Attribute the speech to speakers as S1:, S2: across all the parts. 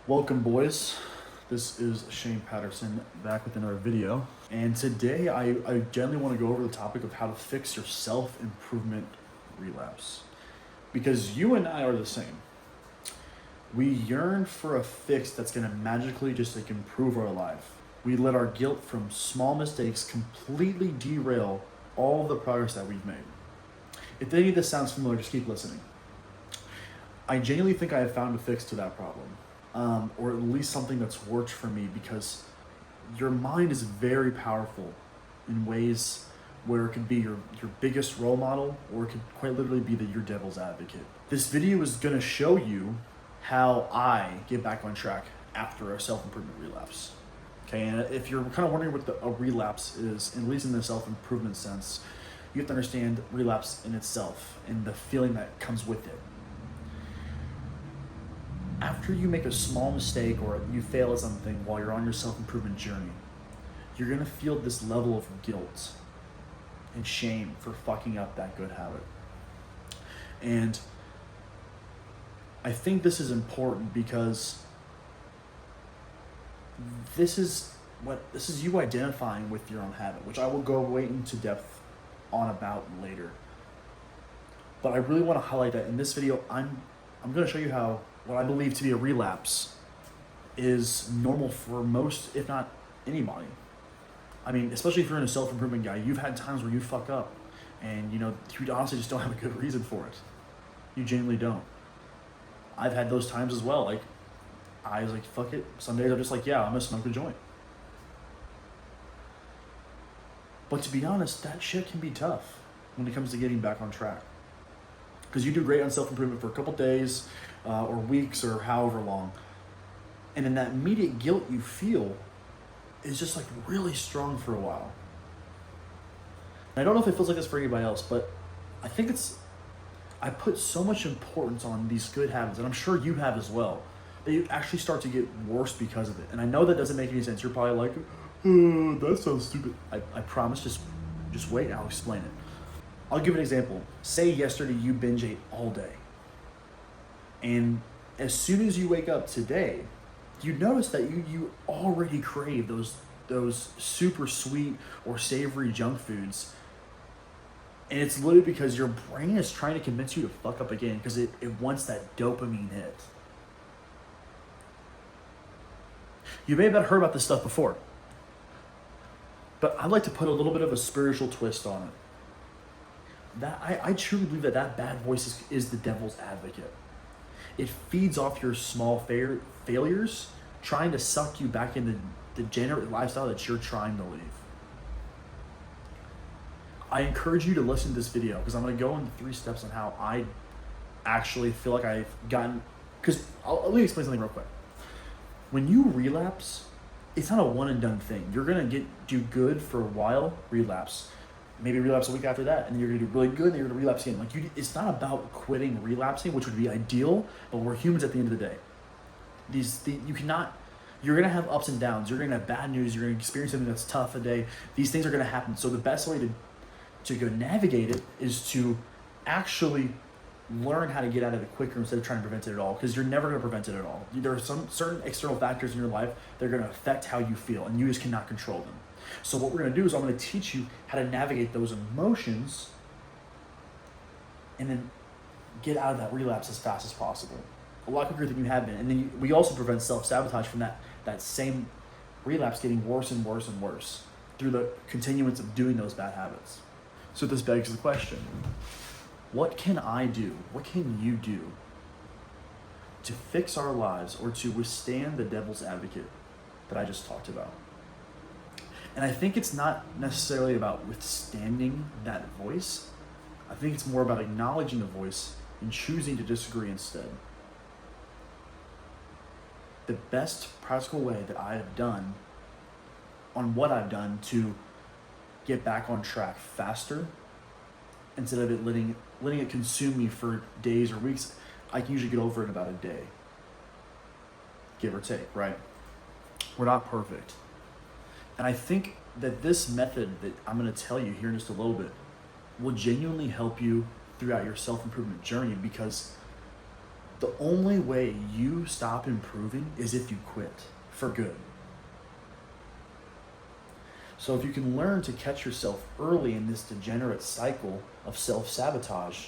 S1: Welcome, boys. This is Shane Patterson back with another video. And today I generally want to go over the topic of how to fix your self-improvement relapse. Because you and I are the same. We yearn for a fix that's going to magically just improve our life. We let our guilt from small mistakes completely derail all of the progress that we've made. If any of this sounds familiar, just keep listening. I genuinely think I have found a fix to that problem. Or at least something that's worked for me, because your mind is very powerful in ways where it could be your biggest role model, or it could quite literally be your devil's advocate. This video is going to show you how I get back on track after a self-improvement relapse. Okay, and if you're kind of wondering what a relapse is, at least in the self-improvement sense, you have to understand relapse in itself and the feeling that comes with it. After you make a small mistake or you fail at something while you're on your self-improvement journey, you're gonna feel this level of guilt and shame for fucking up that good habit. And I think this is important because this is you identifying with your own habit, which I will go way into depth on about later. But I really want to highlight that in this video. I'm going to show you how what I believe to be a relapse is normal for most, if not anybody. I mean, especially if you're in a self-improvement guy, you've had times where you fuck up and you honestly just don't have a good reason for it. You genuinely don't. I've had those times as well. Like, I was like, fuck it. Some days I'm just like, yeah, I'm gonna smoke a joint. But to be honest, that shit can be tough when it comes to getting back on track. Because you do great on self-improvement for a couple days or weeks or however long. And then that immediate guilt you feel is just like really strong for a while. And I don't know if it feels like this for anybody else, but I think I put so much importance on these good habits, and I'm sure you have as well, that you actually start to get worse because of it. And I know that doesn't make any sense. You're probably like, oh, that sounds stupid. I promise, just wait and I'll explain it. I'll give an example. Say yesterday you binge ate all day. And as soon as you wake up today, you notice that you already crave those super sweet or savory junk foods. And it's literally because your brain is trying to convince you to fuck up again because it wants that dopamine hit. You may have heard about this stuff before, but I'd like to put a little bit of a spiritual twist on it. That I truly believe that bad voice is the devil's advocate. It feeds off your small failures, trying to suck you back into the degenerate lifestyle that you're trying to leave. I encourage you to listen to this video because I'm going to go into 3 steps on how I actually feel like I've gotten. Because let me explain something real quick. When you relapse, it's not a one and done thing. You're going to do good for a while, relapse. Maybe relapse a week after that, and you're gonna do really good, and you're gonna relapse again. It's not about quitting relapsing, which would be ideal, but we're humans at the end of the day. You're gonna have ups and downs. You're gonna have bad news. You're gonna experience something that's tough a day. These things are gonna happen. So the best way to go navigate it is to actually learn how to get out of it quicker instead of trying to prevent it at all, because you're never gonna prevent it at all. There are some certain external factors in your life that are gonna affect how you feel, and you just cannot control them. So what we're going to do is I'm going to teach you how to navigate those emotions and then get out of that relapse as fast as possible. A lot quicker than you have been. And then we also prevent self-sabotage from that same relapse getting worse and worse and worse through the continuance of doing those bad habits. So this begs the question, what can I do? What can you do to fix our lives or to withstand the devil's advocate that I just talked about? And I think it's not necessarily about withstanding that voice. I think it's more about acknowledging the voice and choosing to disagree instead. The best practical way that I have done on what I've done to get back on track faster, instead of it letting it consume me for days or weeks, I can usually get over it in about a day. Give or take, right? We're not perfect. And I think that this method that I'm going to tell you here in just a little bit will genuinely help you throughout your self-improvement journey, because The only way you stop improving is if you quit for good. So if you can learn to catch yourself early in this degenerate cycle of self-sabotage,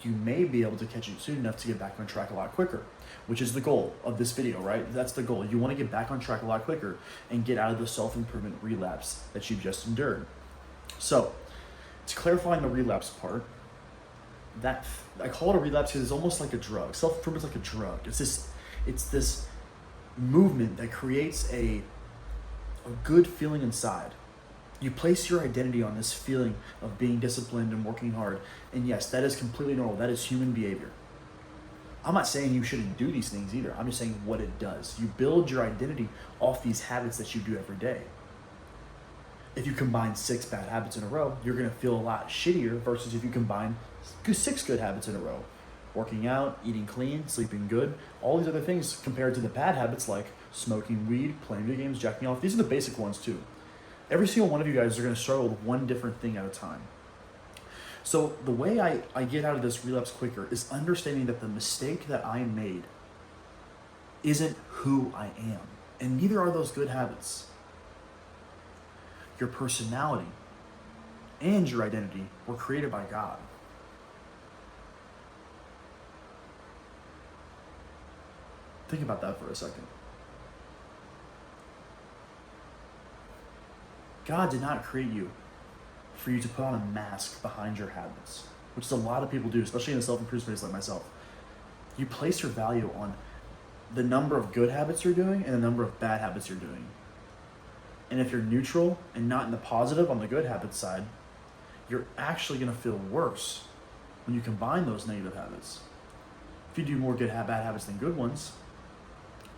S1: you may be able to catch it soon enough to get back on track a lot quicker, which is the goal of this video, right? That's the goal. You want to get back on track a lot quicker and get out of the self-improvement relapse that you've just endured. So to clarify on the relapse part, that I call it a relapse because it's almost like a drug. Self-improvement's like a drug. It's this movement that creates a good feeling inside. You place your identity on this feeling of being disciplined and working hard. And yes, that is completely normal. That is human behavior. I'm not saying you shouldn't do these things either. I'm just saying what it does. You build your identity off these habits that you do every day. If you combine 6 bad habits in a row, you're going to feel a lot shittier versus if you combine 6 good habits in a row. Working out, eating clean, sleeping good, all these other things compared to the bad habits like smoking weed, playing video games, jacking off. These are the basic ones too. Every single one of you guys are going to struggle with one different thing at a time. So the way I get out of this relapse quicker is understanding that the mistake that I made isn't who I am, and neither are those good habits. Your personality and your identity were created by God. Think about that for a second. God did not create you for you to put on a mask behind your habits, which is a lot of people do, especially in the self-improvement space like myself. You place your value on the number of good habits you're doing and the number of bad habits you're doing. And if you're neutral and not in the positive on the good habits side, you're actually going to feel worse when you combine those negative habits. If you do more bad habits than good ones,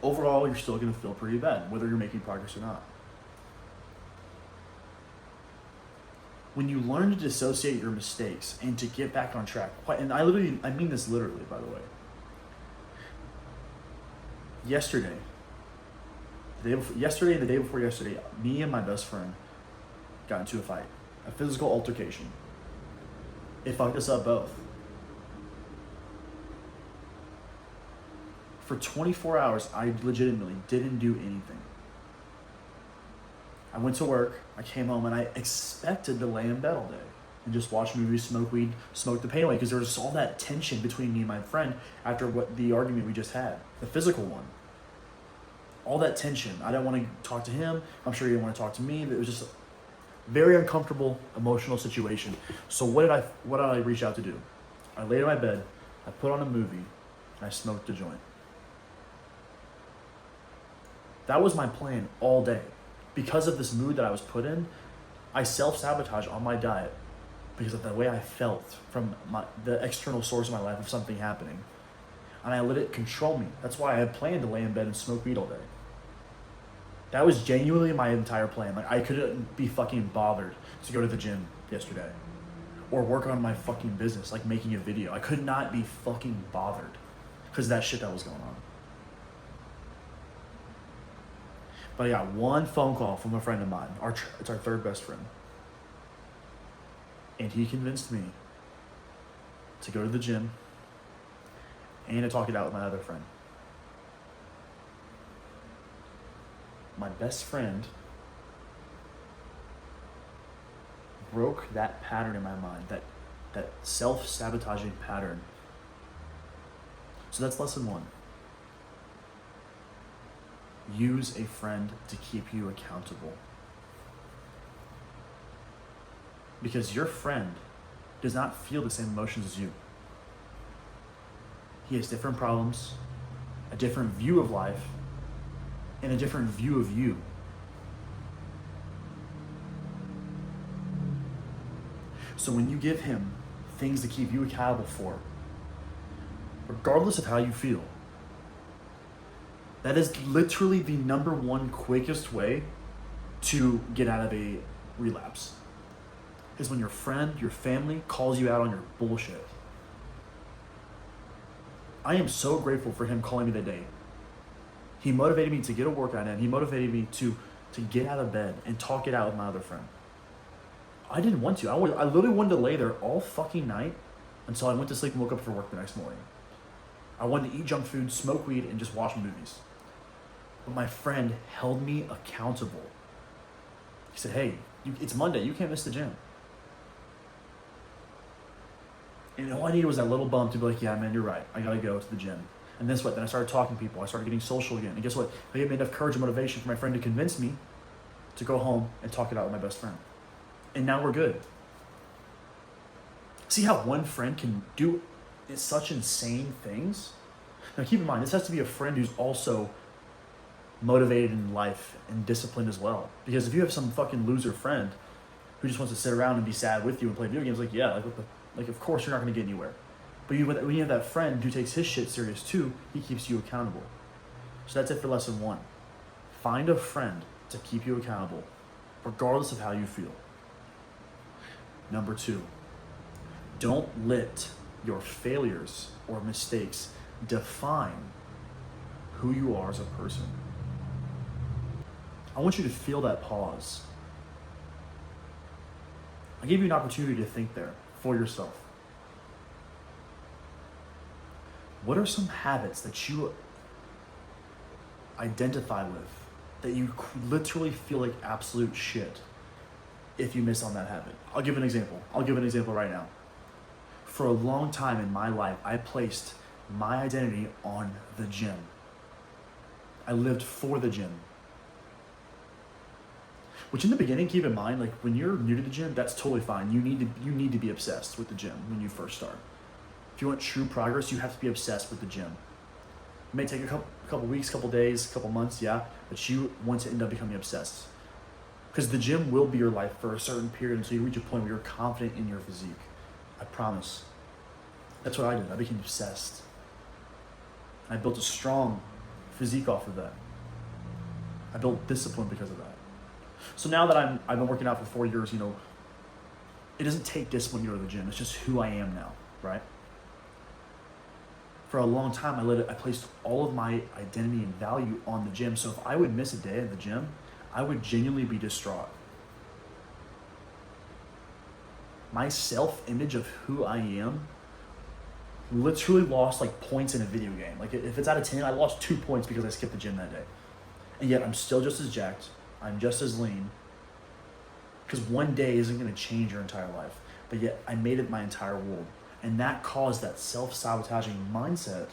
S1: overall you're still going to feel pretty bad, whether you're making progress or not. When you learn to dissociate your mistakes and to get back on track, and I mean this literally, by the way. Yesterday and the day before yesterday, me and my best friend got into a fight, a physical altercation. It fucked us up both. For 24 hours, I legitimately didn't do anything. I went to work, I came home, and I expected to lay in bed all day and just watch movies, smoke weed, smoke the pain away, because there was all that tension between me and my friend after the argument we just had, the physical one. All that tension. I didn't want to talk to him. I'm sure he didn't want to talk to me. It was just a very uncomfortable, emotional situation. So what did I reach out to do? I laid in my bed, I put on a movie, and I smoked a joint. That was my plan all day. Because of this mood that I was put in, I self-sabotage on my diet because of the way I felt from the external source of my life of something happening. And I let it control me. That's why I had planned to lay in bed and smoke weed all day. That was genuinely my entire plan. Like, I couldn't be fucking bothered to go to the gym yesterday or work on my fucking business, like making a video. I could not be fucking bothered because of that shit that was going on. But I got one phone call from a friend of mine. It's our third best friend. And he convinced me to go to the gym and to talk it out with my other friend. My best friend broke that pattern in my mind, that self-sabotaging pattern. So that's lesson 1. Use a friend to keep you accountable. Because your friend does not feel the same emotions as you. He has different problems, a different view of life, and a different view of you. So when you give him things to keep you accountable for, regardless of how you feel, that is literally the number one quickest way to get out of a relapse. Is when your friend, your family calls you out on your bullshit. I am so grateful for him calling me that day. He motivated me to get a workout in. He motivated me to get out of bed and talk it out with my other friend. I didn't want to. I literally wanted to lay there all fucking night until I went to sleep and woke up for work the next morning. I wanted to eat junk food, smoke weed, and just watch movies. But my friend held me accountable. He said, hey, it's Monday, you can't miss the gym. And all I needed was that little bump to be like, yeah, man, you're right. I gotta go to the gym. And guess what? Then I started talking to people. I started getting social again. And guess what? They gave me enough courage and motivation for my friend to convince me to go home and talk it out with my best friend. And now we're good. See how one friend can do such insane things? Now keep in mind, this has to be a friend who's also motivated in life and disciplined as well. Because if you have some fucking loser friend who just wants to sit around and be sad with you and play video games, like, yeah, like of course you're not going to get anywhere. But when you have that friend who takes his shit serious too, he keeps you accountable. So that's it for lesson 1. Find a friend to keep you accountable, regardless of how you feel. Number 2, don't let your failures or mistakes define who you are as a person. I want you to feel that pause. I gave you an opportunity to think there for yourself. What are some habits that you identify with that you literally feel like absolute shit if you miss on that habit? I'll give an example. Right now. For a long time in my life, I placed my identity on the gym. I lived for the gym. Which in the beginning, keep in mind, like when you're new to the gym, that's totally fine. You need to be obsessed with the gym when you first start. If you want true progress, you have to be obsessed with the gym. It may take a couple weeks, couple days, couple months, yeah, but you want to end up becoming obsessed. Because the gym will be your life for a certain period until you reach a point where you're confident in your physique. I promise. That's what I did. I became obsessed. I built a strong physique off of that. I built discipline because of that. So now that I've been working out for 4 years, it doesn't take discipline to go to the gym. It's just who I am now, right? For a long time, I placed all of my identity and value on the gym. So if I would miss a day at the gym, I would genuinely be distraught. My self-image of who I am literally lost like points in a video game. Like if it's out of 10, I lost 2 points because I skipped the gym that day. And yet I'm still just as jacked. I'm just as lean. Because one day isn't going to change your entire life. But yet I made it my entire world. And that caused that self-sabotaging mindset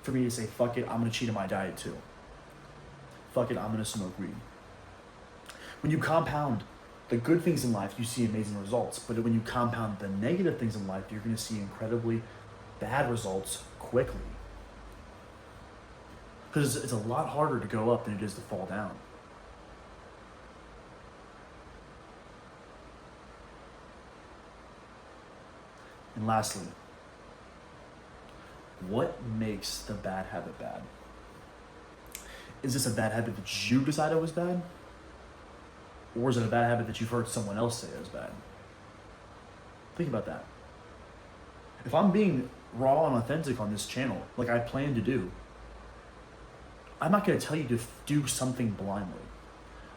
S1: for me to say, fuck it, I'm going to cheat on my diet too. Fuck it, I'm going to smoke weed. When you compound the good things in life, you see amazing results. But when you compound the negative things in life, you're going to see incredibly bad results quickly. Because it's a lot harder to go up than it is to fall down. And lastly, what makes the bad habit bad? Is this a bad habit that you decided was bad? Or is it a bad habit that you've heard someone else say is bad? Think about that. If I'm being raw and authentic on this channel, like I plan to do, I'm not going to tell you to do something blindly.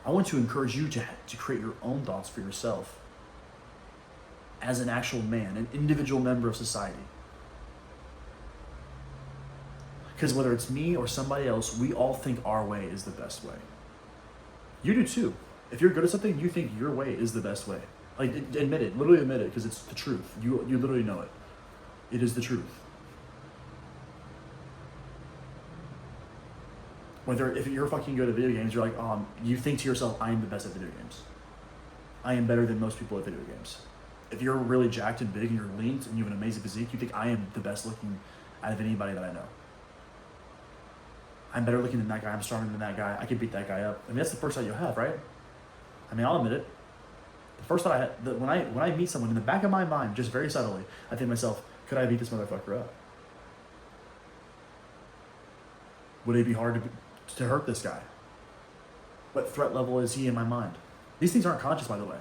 S1: I want to encourage you to create your own thoughts for yourself as an actual man, an individual member of society. Because whether it's me or somebody else, we all think our way is the best way. You do too. If you're good at something, you think your way is the best way. Like, admit it, literally admit it, because it's the truth. You literally know it. It is the truth. If you're fucking good at video games, you're like, you think to yourself, I am the best at video games. I am better than most people at video games. If you're really jacked and big and you're lean and you have an amazing physique, you think I am the best looking out of anybody that I know. I'm better looking than that guy. I'm stronger than that guy. I could beat that guy up. I mean, that's the first thought you'll have, right? I mean, I'll admit it. The first thought I had, when I meet someone, in the back of my mind, just very subtly, I think to myself, could I beat this motherfucker up? Would it be hard to hurt this guy? What threat level is he in my mind? These things aren't conscious, by the way.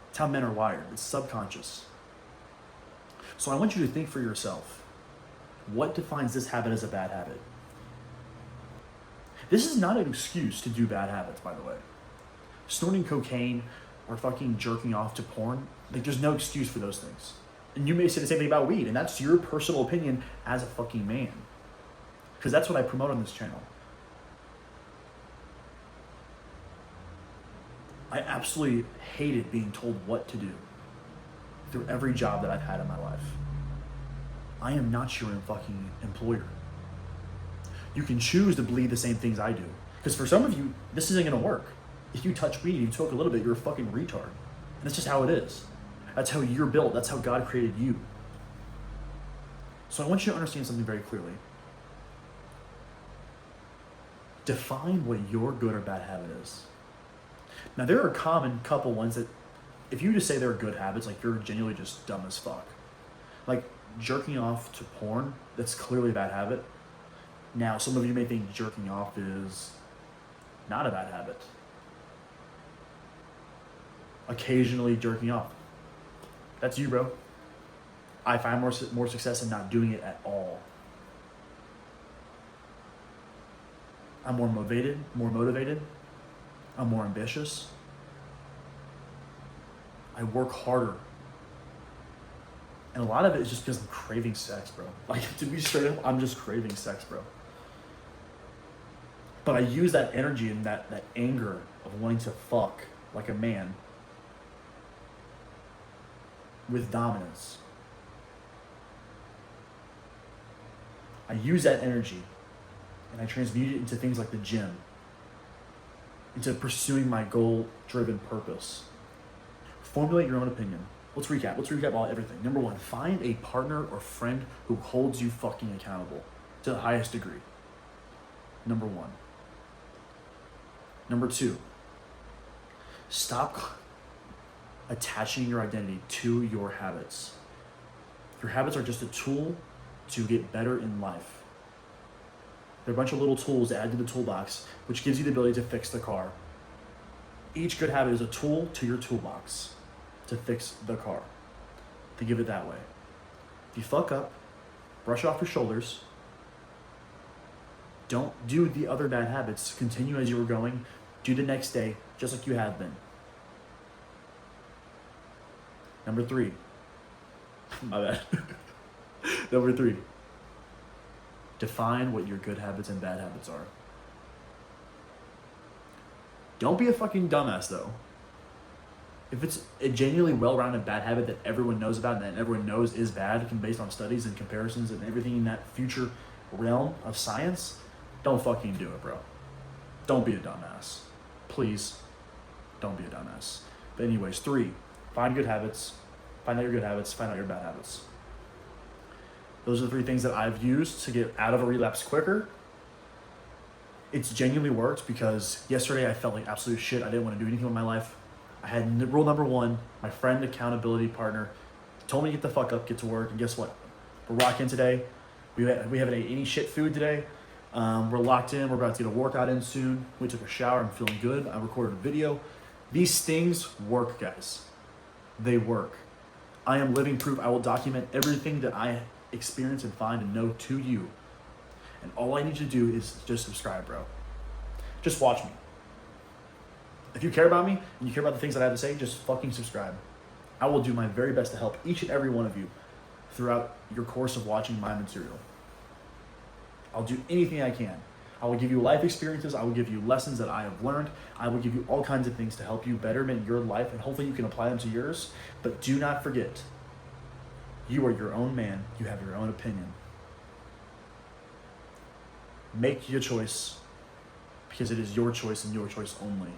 S1: It's how men are wired. It's subconscious. So I want you to think for yourself, what defines this habit as a bad habit? This is not an excuse to do bad habits, by the way. Snorting cocaine or fucking jerking off to porn, like there's no excuse for those things. And you may say the same thing about weed, and that's your personal opinion as a fucking man. Because that's what I promote on this channel. I absolutely hated being told what to do through every job that I've had in my life. I am not your fucking employer. You can choose to believe the same things I do. Because for some of you, this isn't gonna work. If you touch weed, you smoke a little bit, you're a fucking retard. And that's just how it is. That's how you're built. That's how God created you. So I want you to understand something very clearly. Define what your good or bad habit is. Now, there are a common couple ones that, if you just say they're good habits, like you're genuinely just dumb as fuck. Like jerking off to porn, that's clearly a bad habit. Now, some of you may think jerking off is not a bad habit. Occasionally jerking off. That's you, bro. I find more success in not doing it at all. I'm more motivated. I'm more ambitious. I work harder. And a lot of it is just because I'm craving sex, bro. Like, to be straight up, I'm just craving sex, bro. But I use that energy and that anger of wanting to fuck like a man with dominance. I use that energy and I transmute it into things like the gym, into pursuing my goal-driven purpose. Formulate your own opinion. Let's recap everything. Number one, find a partner or friend who holds you fucking accountable to the highest degree. Number one. Number two, stop attaching your identity to your habits. Your habits are just a tool to get better in life. They're a bunch of little tools to add to the toolbox, which gives you the ability to fix the car. Each good habit is a tool to your toolbox to fix the car. Think of it that way. If you fuck up, brush it off your shoulders. Don't do the other bad habits. Continue as you were going. Do the next day, just like you have been. Number three. My bad. Number three. Define what your good habits and bad habits are. Don't be a fucking dumbass, though. If it's a genuinely well-rounded bad habit that everyone knows about and that everyone knows is bad, based on studies and comparisons and everything in that future realm of science, don't fucking do it, bro. Don't be a dumbass. Please, don't be a dumbass. But anyways, 3, find good habits. Find out your good habits. Find out your bad habits. Those are the 3 things that I've used to get out of a relapse quicker. It's genuinely worked because yesterday I felt like absolute shit. I didn't want to do anything with my life. I had rule number 1, my friend, accountability partner, told me to get the fuck up, get to work, and guess what? We're rocking today. We haven't ate any shit food today. We're locked in. We're about to get a workout in soon. We took a shower. I'm feeling good. I recorded a video. These things work, guys. They work. I am living proof. I will document everything that I experience and find and know to you. And all I need you to do is just subscribe, bro. Just watch me. If you care about me and you care about the things that I have to say, just fucking subscribe. I will do my very best to help each and every one of you throughout your course of watching my material. I'll do anything I can. I will give you life experiences. I will give you lessons that I have learned. I will give you all kinds of things to help you betterment your life, and hopefully you can apply them to yours. But do not forget, you are your own man. You have your own opinion. Make your choice because it is your choice and your choice only.